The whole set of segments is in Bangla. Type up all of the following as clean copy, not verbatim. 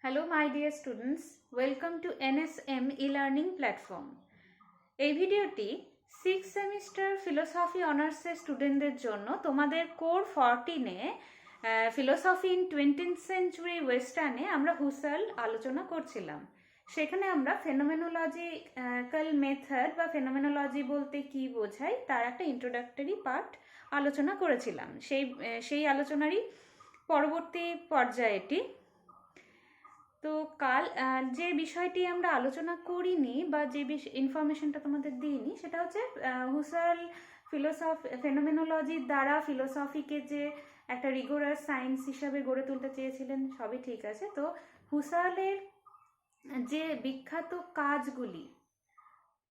Hello my dear students, welcome to NSM e-learning platform. এই ভিডিওটি 6th সেমিস্টার ফিলোসফি অনার্সের স্টুডেন্টদের জন্য তোমাদের কোর 14-এ ফিলোসফি ইন 20th সেঞ্চুরি ওয়েস্টার্নে আমরা হুসার্ল আলোচনা করছিলাম। সেখানে আমরা ফেনোমেনোলজিক্যাল মেথড বা ফেনোমেনোলজি বলতে কি বোঝায় তার একটা ইন্ট্রোডাক্টরি পার্ট আলোচনা করেছিলাম। সেই আলোচনারই পরবর্তী পর্যায়টি। তো কাল যে বিষয়টি আমরা আলোচনা করিনি বা যে ইনফরমেশনটা তোমাদের দিইনি সেটা হচ্ছে হুসার্ল ফেনোমেনোলজির দ্বারা ফিলোসফিকে যে একটা রিগোরাস সায়েন্স হিসাবে গড়ে তুলতে চেয়েছিলেন সবই ঠিক আছে। তো হুসার্লের যে বিখ্যাত কাজগুলি,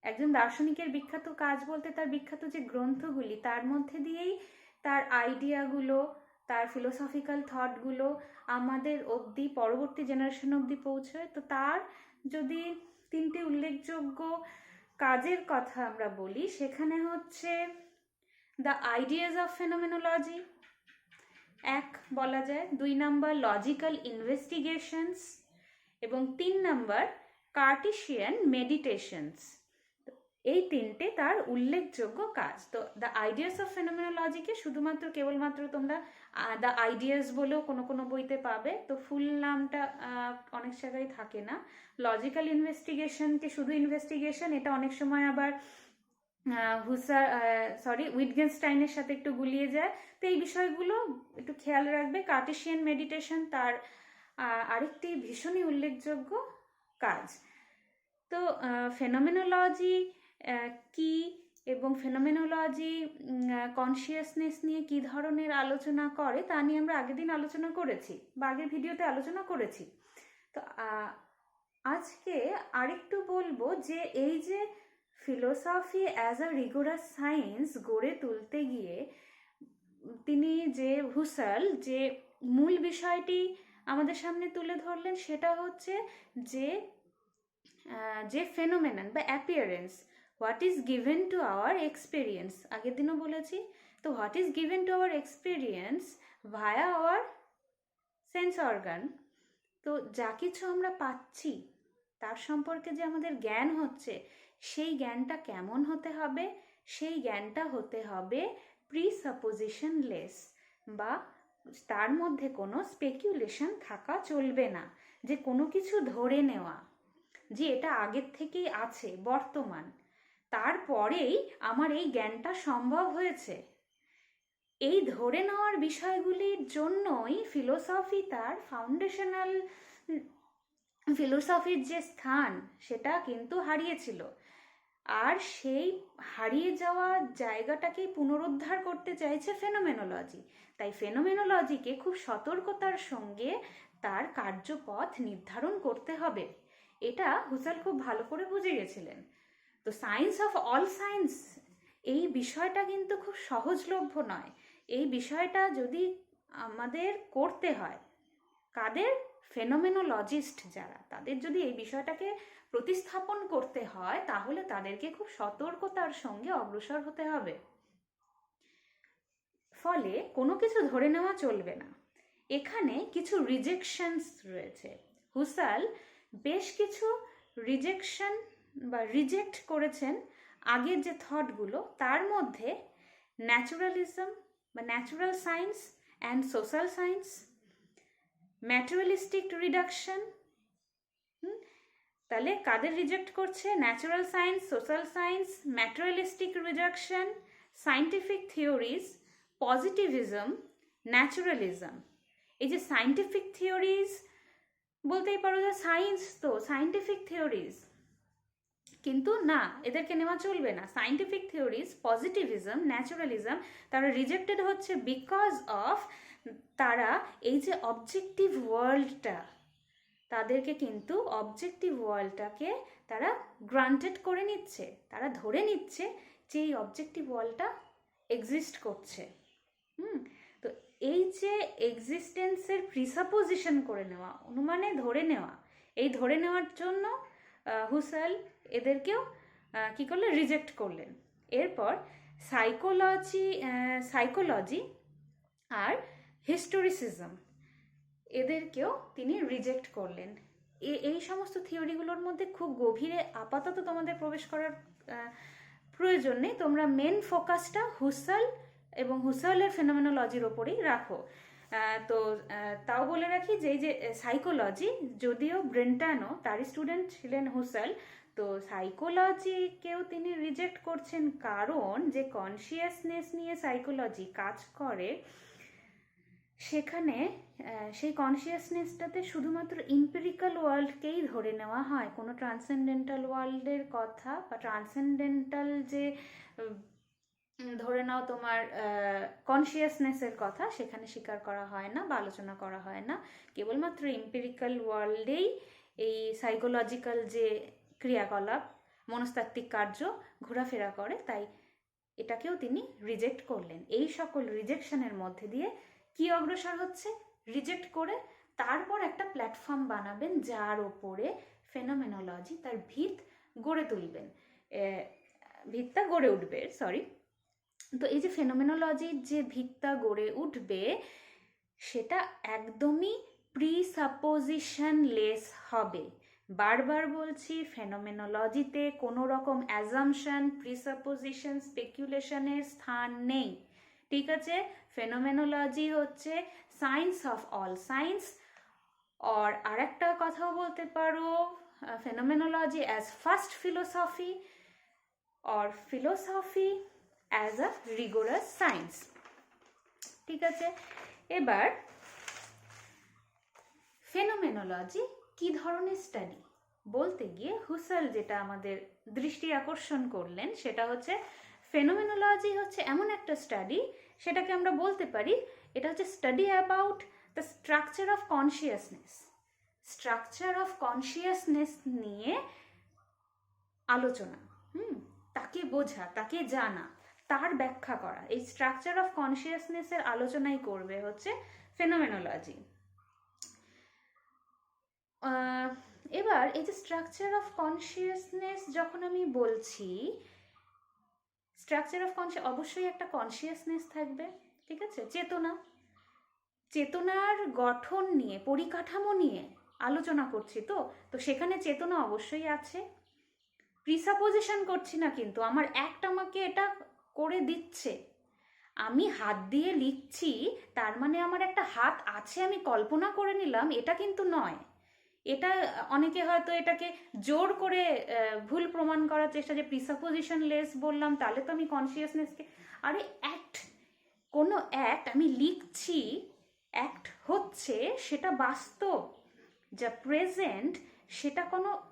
একজন দার্শনিকের বিখ্যাত কাজ বলতে তার বিখ্যাত যে গ্রন্থগুলি, তার মধ্যে দিয়েই তার আইডিয়াগুলো, তার ফিলোসফিক্যাল থটগুলো আমাদের অবধি, পরবর্তী জেনারেশন অবধি পৌঁছয়। তো তার যদি তিনটি উল্লেখযোগ্য কাজের কথা আমরা বলি, সেখানে হচ্ছে দ্য আইডিয়াজ অফ ফেনোমেনোলজি এক বলা যায়, 2 নাম্বার লজিক্যাল ইনভেস্টিগেশনস এবং 3 নাম্বার কার্টেসিয়ান মেডিটেশনস। এই তিনটে তার উল্লেখযোগ্য কাজ। তো দ্য আইডিয়াস অফ ফেনোমেনোলজিকে শুধুমাত্র কেবলমাত্র তোমরা দ্য আইডিয়াস বলেও কোনো কোনো বইতে পাবে, তো ফুল নামটা অনেক জায়গায় থাকে না। লজিক্যাল ইনভেস্টিগেশনকে শুধু ইনভেস্টিগেশন, এটা অনেক সময় আবার উইটগেনস্টাইনের সাথে একটু গুলিয়ে যায়। তো এই বিষয়গুলো একটু খেয়াল রাখবে। কার্টেসিয়ান মেডিটেশন তার আরেকটি ভীষণই উল্লেখযোগ্য কাজ। তো ফেনোমেনোলজি কি এবং ফেনোমেনোলজি কনসিয়াসনেস নিয়ে কি ধরনের আলোচনা করে তা নিয়ে আমরা আগের দিন আলোচনা করেছি বা আগের ভিডিওতে আলোচনা করেছি। তো আজকে আরেকটু বলবো যে এই যে philosophy as a rigorous science গড়ে তুলতে গিয়ে তিনি যে হুসার্ল যে মূল বিষয়টি আমাদের সামনে তুলে ধরলেন সেটা হচ্ছে যে ফেনোমেনন বা appearance, what is given to our experience, আগের দিনও বলেছি। তো what is given to our experience via hour sense organ. তো যা কিছু আমরা পাচ্ছি তার সম্পর্কে যে আমাদের জ্ঞান হচ্ছে, সেই জ্ঞানটা কেমন হতে হবে? সেই জ্ঞানটা হতে হবে প্রিসাপোজিশনলেস, বা তার মধ্যে কোনো স্পেকুলেশন থাকা চলবে না। যে কোনো কিছু ধরে নেওয়া যে এটা আগের থেকেই আছে, বর্তমান, তারপরেই আমার এই জ্ঞানটা সম্ভব হয়েছে, এই ধরে নেওয়ার বিষয়গুলির জন্যই ফিলোসফি তার ফাউন্ডেশনাল ফিলোসফির যে স্থান সেটা কিন্তু হারিয়েছিল। আর সেই হারিয়ে যাওয়া জায়গাটাকেই পুনরুদ্ধার করতে চাইছে ফেনোমেনোলজি। তাই ফেনোমেনোলজিকে খুব সতর্কতার সঙ্গে তার কার্যপথ নির্ধারণ করতে হবে। এটা হুসার্ল খুব ভালো করে বুঝে গেছিলেন। তো সায়েন্স অফ অল সায়েন্স, এই বিষয়টা কিন্তু খুব সহজলভ্য নয়। এই বিষয়টা যদি আমাদের করতে হয়, কাদের? ফেনোমেনোলজিস্ট যারা, তাদের যদি এই বিষয়টাকে প্রতিস্থাপন করতে হয় তাহলে তাদেরকে খুব সতর্কতার সঙ্গে অগ্রসর হতে হবে। ফলে কোনো কিছু ধরে নেওয়া চলবে না। এখানে কিছু রিজেকশনস রয়েছে। হুসার্ল বেশ কিছু রিজেকশন বা রিজেক্ট করেছেন আগের যে থটগুলো। তার মধ্যে ন্যাচুরালিজম বা natural science and social science, materialistic reduction. তাহলে কাদের রিজেক্ট করছে? Natural science, social science, materialistic reduction, scientific theories, positivism, naturalism. এই যে সায়েন্টিফিক থিওরিজ বলতেই পারো যে সায়েন্স, তো সায়েন্টিফিক থিওরিজ, কিন্তু না, এদেরকে নেওয়া চলবে না। সায়েন্টিফিক থিওরিজ, পজিটিভিজম, ন্যাচুরালিজম তারা রিজেক্টেড হচ্ছে বিকজ অফ তারা এই যে অবজেক্টিভ ওয়ার্ল্ডটা, তাদেরকে কিন্তু অবজেক্টিভ ওয়ার্ল্ডটাকে তারা গ্রান্টেড করে নিচ্ছে, তারা ধরে নিচ্ছে যে এই অবজেক্টিভ ওয়ার্ল্ডটা এক্সিস্ট করছে। তো এই যে এক্সিস্টেন্সের প্রিসাপোজিশন করে নেওয়া, অনুমানে ধরে নেওয়া, এই ধরে নেওয়ার জন্য হুসার্ল এদেরকেও কি করলেন? রিজেক্ট করলেন। এরপর সাইকোলজি আর হিস্টোরিসিজম, এদেরকেও তিনি রিজেক্ট করলেন। এই সমস্ত থিওরিগুলোর মধ্যে খুব গভীরে আপাতত তোমাদের প্রবেশ করার প্রয়োজন নেই। তোমরা মেন ফোকাসটা হুসাল এবং হুসালের ফেনোমেনোলজির ওপরেই রাখো। তো তাও বলে রাখি যে এই যে সাইকোলজি, যদিও ব্রেন্টানো তারই স্টুডেন্ট ছিলেন হুসাল, তো সাইকোলজিকেও তিনি রিজেক্ট করছেন, কারণ যে কনসিয়াসনেস নিয়ে সাইকোলজি কাজ করে সেখানে সেই কনসিয়াসনেসটাতে শুধুমাত্র ইম্পেরিক্যাল ওয়ার্ল্ডকেই ধরে নেওয়া হয়, কোনো ট্রান্সেন্ডেন্টাল ওয়ার্ল্ডের কথা বা ট্রান্সেন্ডেন্টাল যে ধরে নাও তোমার কনসিয়াসনেসের কথা সেখানে স্বীকার করা হয় না বা আলোচনা করা হয় না। কেবলমাত্র ইম্পেরিক্যাল ওয়ার্ল্ডেই এই সাইকোলজিক্যাল যে ক্রিয়াকলাপ, মনস্তাত্ত্বিক কার্য ঘোরাফেরা করে, তাই এটাকেও তিনি রিজেক্ট করলেন। এই সকল রিজেকশনের মধ্যে দিয়ে কি অগ্রসর হচ্ছে, রিজেক্ট করে তারপর একটা প্ল্যাটফর্ম বানাবেন যার ওপরে ফেনোমেনোলজি তার ভিত গড়ে তুলবেন, ভিতটা গড়ে উঠবে, সরি। তো এই যে ফেনোমেনোলজির যে ভিতটা গড়ে উঠবে সেটা একদমই প্রিসাপোজিশনলেস হবে। বারবার বলছি, ফেনোমেনোলজিতে কোনো রকম অ্যাজাম্পশন, প্রিসাপোজিশন, স্পেকুলেশনের স্থান নেই, ঠিক আছে? ফেনোমেনোলজি হচ্ছে সায়েন্স অফ অল সায়েন্স। আর একটা কথাও বলতে পারো, phenomenology as first philosophy or philosophy as a rigorous science, ঠিক আছে? এবার ফেনোমেনোলজি কি ধরনের স্টাডি বলতে গিয়ে হুসাল যেটা আমাদের দৃষ্টি আকর্ষণ করলেন সেটা হচ্ছে ফেনোমেনোলজি হচ্ছে এমন একটা স্টাডি, সেটাকে আমরা বলতে পারি এটা হচ্ছে study about the structure of consciousness. Structure of consciousness নিয়ে আলোচনা, তাকে বোঝা, তাকে জানা, তার ব্যাখ্যা করা, এই স্ট্রাকচার অফ কনসিয়াসনেসের আলোচনাই করবে হচ্ছে ফেনোমেনোলজি। এবার এই যে স্ট্রাকচার অফ কনসিয়াসনেস যখন আমি বলছি, স্ট্রাকচার অফ অবশ্যই একটা কনসিয়াসনেস থাকবে, ঠিক আছে? চেতনার গঠন নিয়ে, পরিকাঠামো নিয়ে আলোচনা করছি, তো সেখানে চেতনা অবশ্যই আছে। প্রিসাপোজিশন করছি না, কিন্তু আমার অ্যাক্ট আমাকে এটা করে দিচ্ছে। আমি হাত দিয়ে লিখছি, তার মানে আমার একটা হাত আছে, আমি কল্পনা করে নিলাম, এটা কিন্তু নয়। এটা অনেকে হয়তো এটাকে জোর করে ভুল প্রমাণ করার চেষ্টা, যে প্রিসাপোজিশন লেস বললাম তাহলে তো আমি কনসিয়াসনেসকে, আরে অ্যাক্ট, কোনো অ্যাক্ট আমি লিখছি, অ্যাক্ট হচ্ছে, সেটা বাস্তব, যা প্রেজেন্ট, সেটা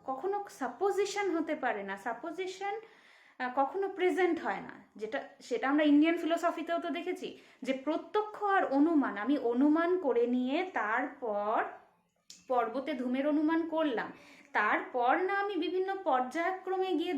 কখনো সাপোজিশন হতে পারে না। সাপোজিশন কখনো প্রেজেন্ট হয় না, সেটা আমরা ইন্ডিয়ান ফিলোসফিতেও তো দেখেছি, যে প্রত্যক্ষ আর অনুমান, আমি অনুমান করে নিয়ে তারপর পর্বতে ধূমের অনুমান করলাম, তারপর না আমি বিভিন্ন পর্যায়ক্রমে গিয়ে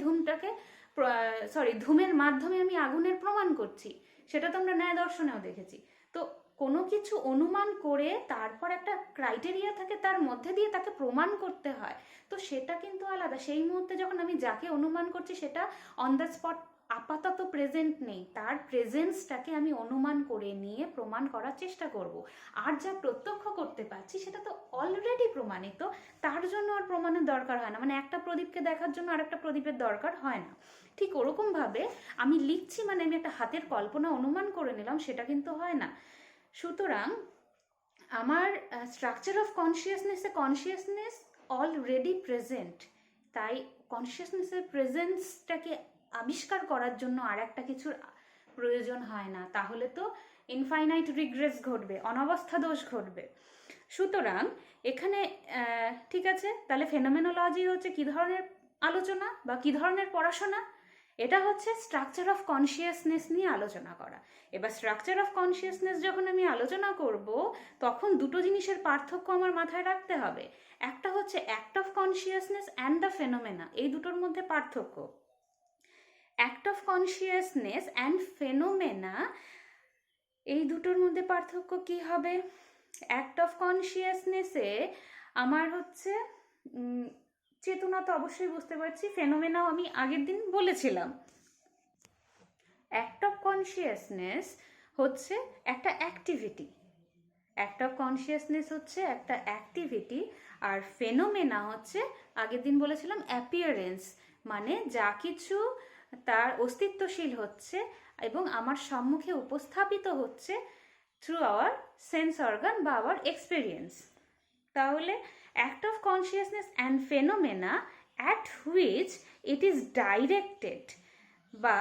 ধূমের মাধ্যমে আমি আগুনের প্রমাণ করছি, সেটা তো আমরা ন্যায় দর্শনেও দেখেছি। তো কোনো কিছু অনুমান করে তারপর একটা ক্রাইটেরিয়া থাকে, তার মধ্যে দিয়ে তাকে প্রমাণ করতে হয়, তো সেটা কিন্তু আলাদা। সেই মুহূর্তে যখন আমি যাকে অনুমান করছি সেটা অন দ্য স্পট আপাতত প্রেজেন্ট নেই, তার প্রেজেন্সটাকে আমি অনুমান করে নিয়ে প্রমাণ করার চেষ্টা করব। আর যা প্রত্যক্ষ করতে পারছি সেটা তো অলরেডি প্রমাণিত, তার জন্য আর প্রমাণের দরকার হয় না। মানে একটা প্রদীপকে দেখার জন্য আর একটা প্রদীপের দরকার হয় না। ঠিক ওরকমভাবে আমি লিখছি মানে আমি একটা হাতের কল্পনা অনুমান করে নিলাম, সেটা কিন্তু হয় না। সুতরাং আমার structure of consciousness already present, তাই কনসিয়াসনেসের প্রেজেন্সটাকে আবিষ্কার করার জন্য আর একটা কিছুর প্রয়োজন হয় না, তাহলে তো ইনফাইনাইট রিগ্রেস ঘটবে, অনবস্থা দোষ ঘটবে। সুতরাং এখানে ঠিক আছে, তাহলে ফেনোমেনোলজি হচ্ছে কি ধরনের আলোচনা বা কি ধরনের পড়াশোনা? এটা হচ্ছে স্ট্রাকচার অফ কনসিয়াসনেস নিয়ে আলোচনা করা। এবার স্ট্রাকচার অফ কনসিয়াসনেস যখন আমি আলোচনা করব, তখন দুটো জিনিসের পার্থক্য আমার মাথায় রাখতে হবে। একটা হচ্ছে act of consciousness and the phenomena, এই দুটোর মধ্যে পার্থক্য। Act of consciousness and phenomena, এই দুটোর মধ্যে পার্থক্য কি হবে? অ্যাক্ট অফ কনসিয়াসনেসে আমার হচ্ছে চেতনা তো অবশ্যই বুঝতে পারছি, ফেনোমেনাও আমি আগের দিন বলেছিলাম। অ্যাক্ট অফ কনসিয়াসনেস হচ্ছে একটা অ্যাক্টিভিটি, অ্যাক্ট অফ কনসিয়াসনেস হচ্ছে একটা অ্যাক্টিভিটি, আর ফেনোমেনা হচ্ছে আগের দিন বলেছিলাম অ্যাপিয়ারেন্স, মানে যা কিছু তার অস্তিত্বশীল হচ্ছে এবং আমার সম্মুখে উপস্থাপিত হচ্ছে থ্রু আওয়ার সেন্স অর্গান বা আওয়ার এক্সপিরিয়েন্স। তাহলে act of consciousness and phenomena at which it is directed বা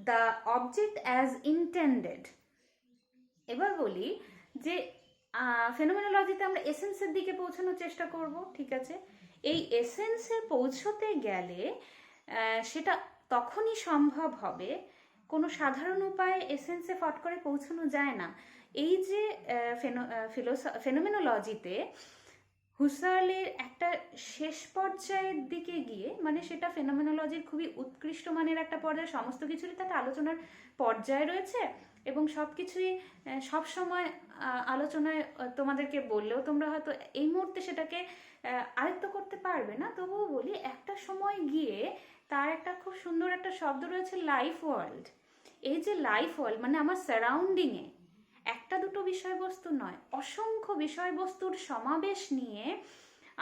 দ্য অবজেক্ট অ্যাজ ইন্টেন্ডেড। এবার বলি যে ফেনোমেনোলজিতে আমরা এসেন্সের দিকে পৌঁছানোর চেষ্টা করব, ঠিক আছে। এই এসেন্সে পৌঁছতে গেলে সেটা তখনই সম্ভব হবে, কোনো সাধারণ উপায়ে এসেন্সে ফট করে পৌঁছানো যায় না। এই যে ফেনোমেনোলজিতে হুসার্লের একটা শেষ পর্যায়ের দিকে গিয়ে, মানে সেটা ফেনোমেনোলজির খুবই উৎকৃষ্ট মানের একটা পর্যায়ে, সমস্ত কিছুরই তাতে আলোচনার পর্যায় রয়েছে এবং সব কিছুই সবসময় আলোচনায় তোমাদেরকে বললেও তোমরা হয়তো এই মুহূর্তে সেটাকে আয়ত্ত করতে পারবে না। তবুও বলি, একটা সময় গিয়ে তার একটা খুব সুন্দর একটা শব্দ রয়েছে, লাইফ ওয়ার্ল্ড। এই যে লাইফ ওয়ার্ল্ড মানে আমার সারাউন্ডিংয়ে একটা দুটো বিষয়বস্তু নয়, অসংখ্য বিষয়বস্তুর সমাবেশ নিয়ে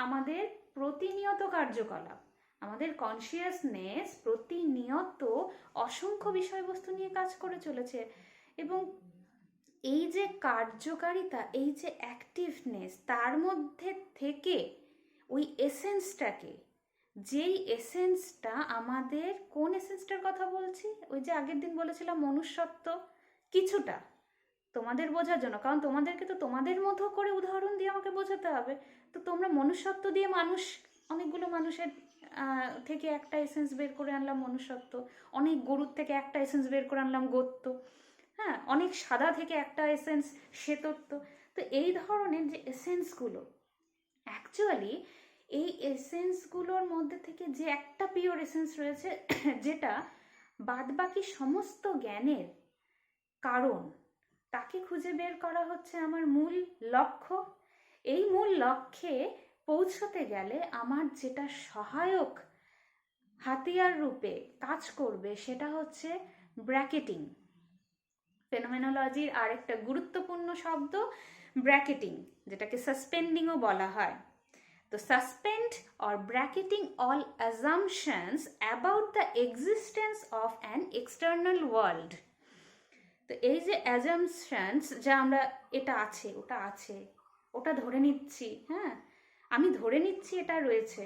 আমাদের প্রতিনিয়ত কার্যকলাপ, আমাদের কনসিয়াসনেস প্রতিনিয়ত অসংখ্য বিষয়বস্তু নিয়ে কাজ করে চলেছে। এবং এই যে কার্যকারিতা, এই যে অ্যাক্টিভনেস, তার মধ্যে থেকে ওই এসেন্সটাকে, যেই এসেন্সটা আমাদের, কোন এসেন্সটার কথা বলছি, ওই যে আগের দিন বলেছিলাম মনুষ্যত্ব, কিছুটা তোমাদের বোঝার জন্য, কারণ তোমাদেরকে তো তোমাদের মতো করে উদাহরণ দিয়ে আমাকে বোঝাতে হবে। তো তোমরা মনুষ্যত্ব দিয়ে, মানুষ, অনেকগুলো মানুষের থেকে একটা এসেন্স বের করে আনলাম মনুষ্যত্ব, অনেক গরুর থেকে একটা এসেন্স বের করে আনলাম গোত্ব, হ্যাঁ, অনেক সাদা থেকে একটা এসেন্স শ্বেতত্ব। তো এই ধরনের যে এসেন্সগুলো, অ্যাকচুয়ালি এই এসেন্সগুলোর মধ্যে থেকে যে একটা পিওর এসেন্স রয়েছে, যেটা বাদবাকি সমস্ত জ্ঞানের কারণ, তাকে খুঁজে বের করা হচ্ছে আমার মূল লক্ষ্য। এই মূল লক্ষ্যে পৌঁছতে গেলে আমার যেটা সহায়ক হাতিয়ার রূপে কাজ করবে সেটা হচ্ছে ব্র্যাকেটিং। ফেনোমেনোলজির আরেকটা গুরুত্বপূর্ণ শব্দ ব্র্যাকেটিং, যেটাকে সাসপেন্ডিংও বলা হয়। তো suspend or bracketing all assumptions about the existence of an external world. তো এই যে অ্যাজাম্পশনস, যা আমরা এটা আছে, ওটা আছে, ওটা ধরে নিচ্ছি, হ্যাঁ, আমি ধরে নিচ্ছি এটা রয়েছে,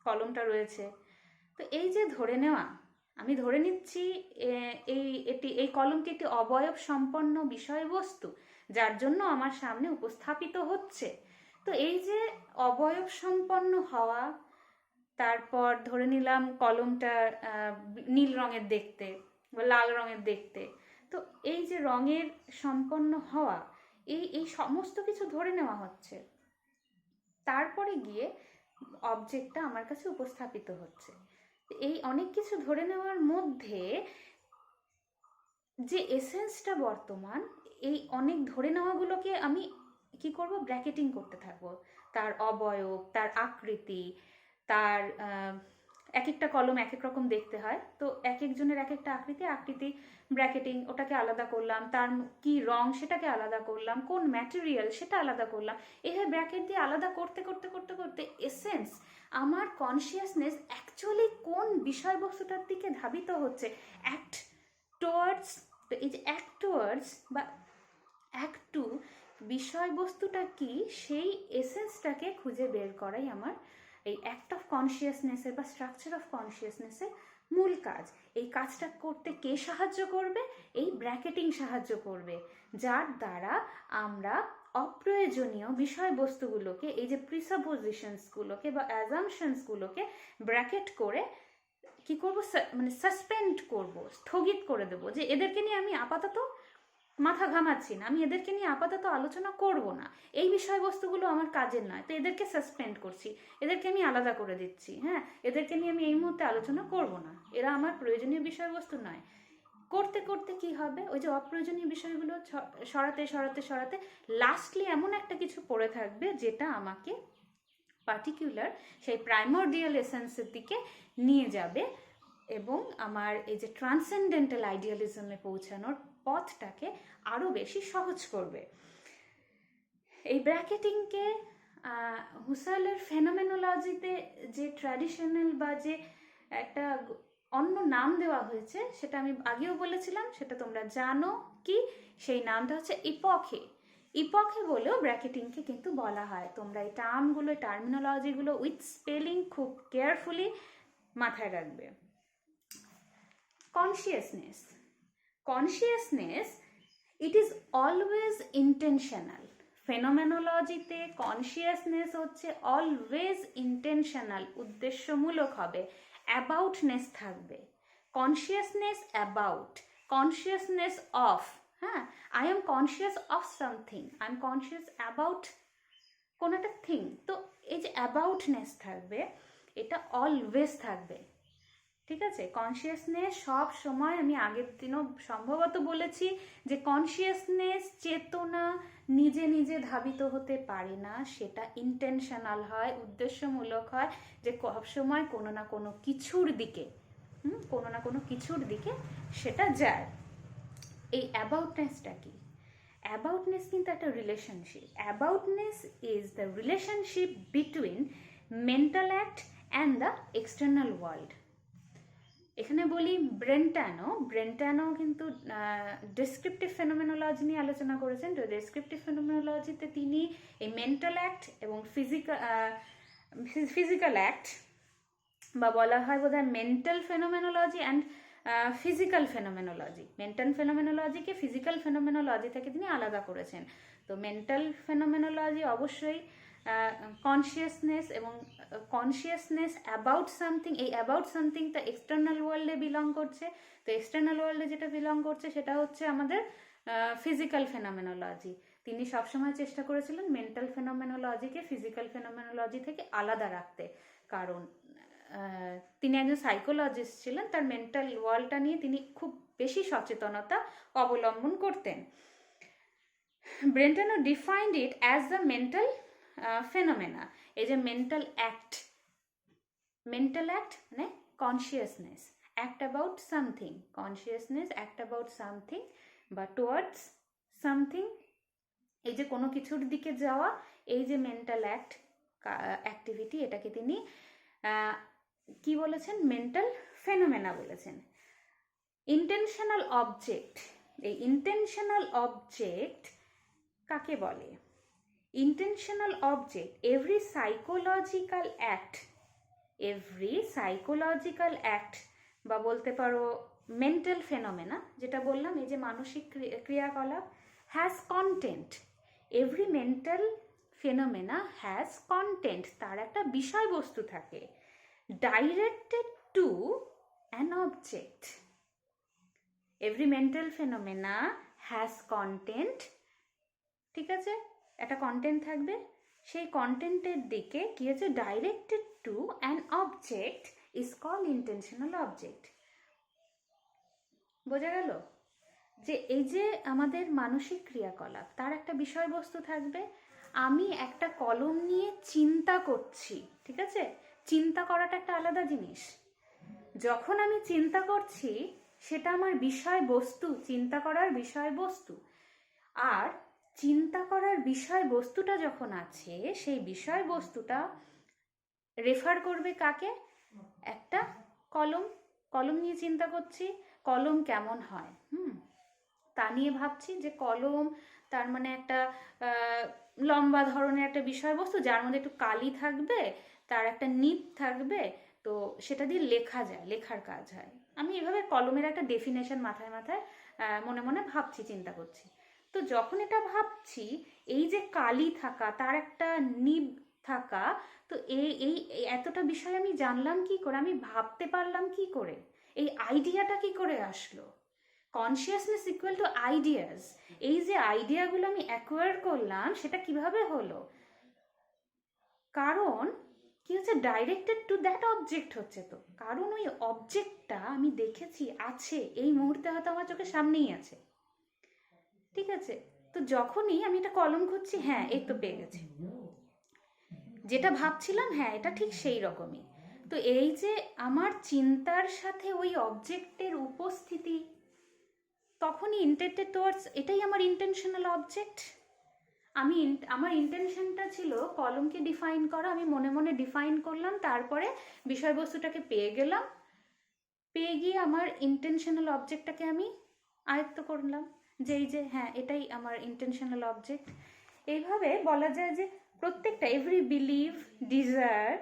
কলমটা রয়েছে। তো এই যে ধরে নেওয়া, আমি ধরে নিচ্ছি এই কলমটি একটি অবয়ব সম্পন্ন বিষয়বস্তু, যার জন্য আমার সামনে উপস্থাপিত হচ্ছে। তো এই যে অবয়ব সম্পন্ন হওয়া, তারপর ধরে নিলাম কলমটা নীল রঙের দেখতে বা লাল রঙের দেখতে, তো এই যে রঙের সম্পন্ন হওয়া, এই সমস্ত কিছু ধরে নেওয়া হচ্ছে, তারপরে গিয়ে অবজেক্টটা আমার কাছে উপস্থাপিত হচ্ছে। এই অনেক কিছু ধরে নেওয়ার মধ্যে যে এসেন্সটা বর্তমান, এই অনেক ধরে নেওয়াগুলোকে আমি কি করব, ব্র্যাকেটিং করতে থাকবো। তার অবয়ব, তার আকৃতি, তার এক একটা কলম এক এক রকম দেখতে হয়, তো এক একজনের এক একটা আকৃতি ব্র্যাকেটিং, ওটাকে আলাদা করলাম, তার কি রং সেটাকে আলাদা করলাম, কোন ম্যাটেরিয়াল সেটা আলাদা করলাম। এইভাবে ব্র্যাকেট দিয়ে আলাদা করতে করতে করতে করতে এসেন্স, আমার কনসিয়াসনেস অ্যাকচুয়ালি কোন বিষয়বস্তুটার দিকে ধাবিত হচ্ছে, অ্যাক্ট টুয়ার্ডস। তো এই যে অ্যাক্ট টুয়ার্ডস বা অ্যাক্ট টু বিষয়বস্তুটা কি, সেই এসেন্সটাকে খুঁজে বের করাই আমার এই অ্যাক্ট অফ কনসিয়াসনেসের বা স্ট্রাকচার অফ কনসিয়াসনেসের মূল কাজ। এই কাজটা করতে কে সাহায্য করবে? এই ব্র্যাকেটিং সাহায্য করবে, যার দ্বারা আমরা অপ্রয়োজনীয় বিষয়বস্তুগুলোকে, এই যে প্রিসাপোজিশনসগুলোকে বা অ্যাজাম্পশনসগুলোকে ব্র্যাকেট করে কি করব, মানে সাসপেন্ড করব, স্থগিত করে দেবো, যে এদেরকে নিয়ে আমি আপাতত মাথা ঘামাচ্ছি না, আমি এদেরকে নিয়ে আপাতত আলোচনা করব না, এই বিষয়বস্তুগুলো আমার কাজের নয়, তো এদেরকে সাসপেন্ড করছি, এদেরকে আমি আলাদা করে দিচ্ছি, হ্যাঁ, এদেরকে নিয়ে আমি এই মুহূর্তে আলোচনা করব না, এরা আমার প্রয়োজনীয় বিষয়বস্তু নয়। করতে করতে কি হবে, ওই যে অপ্রয়োজনীয় বিষয়গুলো সরাতে সরাতে সরাতে লাস্টলি এমন একটা কিছু পড়ে থাকবে যেটা আমাকে পার্টিকুলার সেই প্রাইমর্ডিয়াল এসেন্সের দিকে নিয়ে যাবে এবং আমার এই যে ট্রান্সেন্ডেন্টাল আইডিয়ালিজমে পৌঁছানোর পথটাকে আরও বেশি সহজ করবে। এই ব্র্যাকেটিংকে হুসার্লের ফেনোমেনোলজিতে যে ট্র্যাডিশনাল বা যে একটা অন্য নাম দেওয়া হয়েছে, সেটা আমি আগেও বলেছিলাম, সেটা তোমরা জানো কি, সেই নামটা হচ্ছে ইপকে। ইপকে বলেও ব্র্যাকেটিংকে কিন্তু বলা হয়। তোমরা এই টার্মগুলো, টার্মিনোলজিগুলো উইথ স্পেলিং খুব কেয়ারফুলি মাথায় রাখবে। Consciousness, consciousness it is always intentional. ফেনোমেনোলজিতে কনসিয়াসনেস হচ্ছে অলওয়েজ ইন্টেনশনাল, উদ্দেশ্যমূলক হবে। অ্যাবাউটনেস থাকবে, কনসিয়াসনেস অ্যাবাউট, কনসিয়াসনেস অফ, হ্যাঁ, I am conscious of something, I am conscious about কোনো একটা থিং। তো এই যে অ্যাবাউটনেস থাকবে, এটা অলওয়েজ থাকবে, ঠিক আছে। কনসিয়াসনেস সব সময়, আমি আগের দিনও সম্ভবত বলেছি যে কনসিয়াসনেস চেতনা নিজে নিজে ধাবিত হতে পারে না, সেটা ইন্টেনশনাল হয়, উদ্দেশ্যমূলক হয়, যে সবসময় কোনো না কোনো কিছুর দিকে, কোনো না কোনো কিছুর দিকে সেটা যায়। এই অ্যাবাউটনেসটা কি? অ্যাবাউটনেস কিন্তু একটা relationship. Aboutness is the relationship between mental act and the external world. এখানে বলি ব্রেন্টানো কিন্তু ডেসক্রিপটিভ ফেনোমেনোলজি নিয়ে আলোচনা করেছেন। তো ডেসক্রিপটিভ ফেনোমেনোলজিতে তিনি এই মেন্টাল অ্যাক্ট এবং ফিজিক্যাল অ্যাক্ট, বা বলা হয় বোধহয় mental phenomenology and physical phenomenology, mental ফেনোমেনোলজিকে ফিজিক্যাল ফেনোমেনোলজি থেকে তিনি আলাদা করেছেন। তো মেন্টাল ফেনোমেনোলজি অবশ্যই কনসিয়াসনেস এবং কনসিয়াসনেস অ্যাবাউট সামথিং, এই অ্যাবাউট সামথিংটা এক্সটার্নাল ওয়ার্ল্ডে বিলং করছে। তো এক্সটার্নাল ওয়ার্ল্ডে যেটা বিলং করছে সেটা হচ্ছে আমাদের ফিজিক্যাল ফেনোমেনোলজি। তিনি সবসময় চেষ্টা করেছিলেন মেন্টাল ফেনোমেনোলজিকে ফিজিক্যাল ফেনোমেনোলজি থেকে আলাদা রাখতে, কারণ তিনি একজন সাইকোলজিস্ট ছিলেন, তার মেন্টাল ওয়ার্ল্ডটা নিয়ে তিনি খুব বেশি সচেতনতা অবলম্বন করতেন। Brentano defined it as the mental phenomena. এই যে মেন্টাল অ্যাক্ট মানে consciousness, act about something, consciousness act about something বা টুয়ার্ডস সামথিং, এই যে কোনো কিছুর দিকে যাওয়া, এই যে মেন্টাল অ্যাক্টিভিটি, এটাকে তিনি কি বলেছেন? মেন্টাল ফেনোমেনা বলেছেন। ইন্টেনশনাল অবজেক্ট, এই ইন্টেনশনাল অবজেক্ট কাকে বলে? Intentional object, every psychological act বা বলতে পারো মেন্টাল ফেনোমেনা, যেটা বললাম এই যে মানসিক ক্রিয়াকলাপ, has content. Every mental phenomena has content, তার একটা বিষয়বস্তু থাকে, directed to an object. Every mental phenomena has content, ঠিক আছে, একটা কন্টেন্ট থাকবে, সেই কন্টেন্টের দিকে কি হচ্ছে? Directed to an object is called intentional object. বোঝা গেল যে এই যে আমাদের মানসিক ক্রিয়াকলাপ, তার একটা বিষয়বস্তু থাকবে। আমি একটা কলম নিয়ে চিন্তা করছি, ঠিক আছে, চিন্তা করাটা একটা আলাদা জিনিস। যখন আমি চিন্তা করছি সেটা আমার বিষয়বস্তু, চিন্তা করার বিষয়বস্তু। আর চিন্তা করার বিষয়বস্তুটা যখন আছে, সেই বিষয়বস্তুটা রেফার করবে কাকে? একটা কলম নিয়ে চিন্তা করছি, কলম কেমন হয়, তা নিয়ে ভাবছি যে কলম তার মানে একটা লম্বা ধরনের একটা বিষয়বস্তু, যার মধ্যে একটু কালি থাকবে, তার একটা নিব থাকবে, তো সেটা দিয়ে লেখা যায়, লেখার কাজ হয়। আমি এভাবে কলমের একটা ডেফিনেশন মাথায় মনে মনে ভাবছি, চিন্তা করছি। তো যখন এটা ভাবছি, এই যে কালি থাকা, তার একটা নিব থাকা, তো এই এতটা বিষয় আমি জানলাম কি করে, আমি ভাবতে পারলাম কি করে, এই আইডিয়াটা কি করে আসলো? Consciousness equal to ideas. এই যে আইডিয়াগুলো আমি অ্যাকোয়ার করলাম, সেটা কিভাবে হলো? কারণ কি হচ্ছে? ডাইরেক্টেড টু দ্যাট অবজেক্ট হচ্ছে। তো কারণ ওই অবজেক্টটা আমি দেখেছি, আছে, এই মুহূর্তে হয়তো আমার চোখের সামনেই আছে, ঠিক আছে। তো যখনই আমি একটা কলম খুঁজছি, হ্যাঁ এই তো পেয়ে গেছি, যেটা ভাবছিলাম, হ্যাঁ এটা ঠিক সেই রকমই। তো এই যে আমার চিন্তার সাথে ওই অবজেক্টের উপস্থিতি, তখনই ইন্টেন্টেড টুয়ার্ডস, এটাই আমার ইন্টেনশনাল অবজেক্ট। আমার ইন্টেনশনটা ছিল কলমকে ডিফাইন করা, আমি মনে মনে ডিফাইন করলাম, তারপরে বিষয়বস্তুটাকে পেয়ে গেলাম, পেয়ে গিয়ে আমার ইন্টেনশনাল অবজেক্টটাকে আমি আয়ত্ত করলাম, যে হ্যাঁ এটাই আমার ইন্টেনশনাল অবজেক্ট। এইভাবে বলা যায় যে প্রত্যেকটা এভরি বিলিভ ডিজায়ার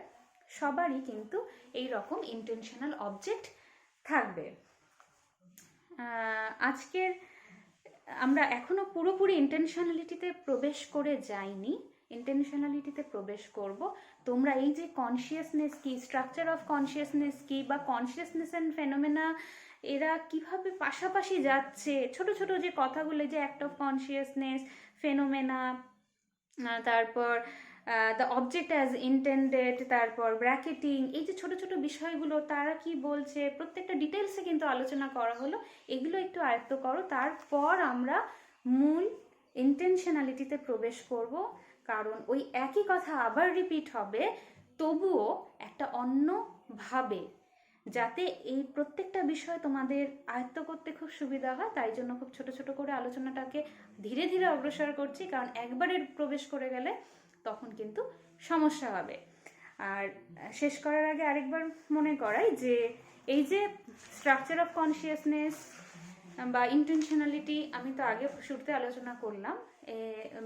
সবারই কিন্তু এই রকম ইন্টেনশনাল অবজেক্ট থাকবে। আজকের আমরা এখনো পুরোপুরি ইন্টেনশনালিটিতে প্রবেশ করে যাইনি, ইন্টেনশনালিটিতে প্রবেশ করব। তোমরা এই যে কনসিয়াসনেস কি, স্ট্রাকচার অফ কনসিয়াসনেস কি, বা কনসিয়াসনেস অ্যান্ড ফেনোমেনা এরা কিভাবে পাশাপাশি যাচ্ছে, ছোট ছোট যে কথাগুলো, যে অ্যাক্ট অফ কনসিয়াসনেস, ফেনোমেনা, তারপর দ্য অবজেক্ট অ্যাজ ইন্টেন্ডেড, তারপর ব্র্যাকেটিং, এই যে ছোট ছোট বিষয়গুলো তারা কি বলছে প্রত্যেকটা ডিটেলসে কিন্তু আলোচনা করা হলো। এগুলো একটু আয়ত্ত করো, তারপর আমরা মূল ইন্টেনশনালিটিতে প্রবেশ করব। কারণ ওই একই কথা আবার রিপিট হবে, তবুও একটা অন্যভাবে, যাতে এই প্রত্যেকটা বিষয় তোমাদের আয়ত্ত করতে খুব সুবিধা হয়। তাই জন্য খুব ছোট ছোট করে আলোচনাটাকে ধীরে ধীরে অগ্রসর করছি, কারণ একবারে প্রবেশ করে গেলে তখন কিন্তু সমস্যা হবে। আর শেষ করার আগে আরেকবার মনে করাই যে এই যে স্ট্রাকচার অফ কনসিয়াসনেস বা ইন্টেনশনালিটি, আমি তো আগে শুরুতে আলোচনা করলাম,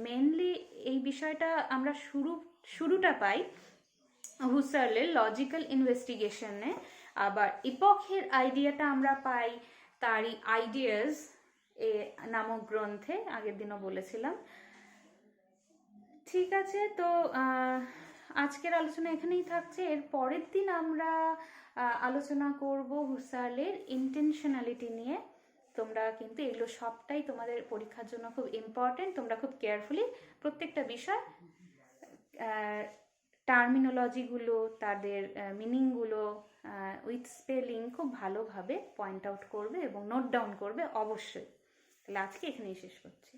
মেনলি এই বিষয়টা আমরা শুরুটা পাই হুসার্লের লজিক্যাল ইনভেস্টিগেশনে, আবার ইপকের আইডিয়াটা আমরা পাই তারই আইডিয়াস নামক গ্রন্থে, আগের দিনও বলেছিলাম। ঠিক আছে, তো আজকের আলোচনা এখানেই থাকছে। এর পরের দিন আমরা আলোচনা করব হুসার্লের ইন্টেনশনালিটি নিয়ে। তোমরা কিন্তু এগুলো সবটাই তোমাদের পরীক্ষার জন্য খুব ইম্পর্টেন্ট। তোমরা খুব কেয়ারফুলি প্রত্যেকটা বিষয়, টার্মিনোলজিগুলো, তাদের মিনিংগুলো উইথ স্পেলিং খুব ভালোভাবে পয়েন্ট আউট করবে এবং নোট ডাউন করবে অবশ্যই। তাহলে আজকে এখানেই শেষ করছি।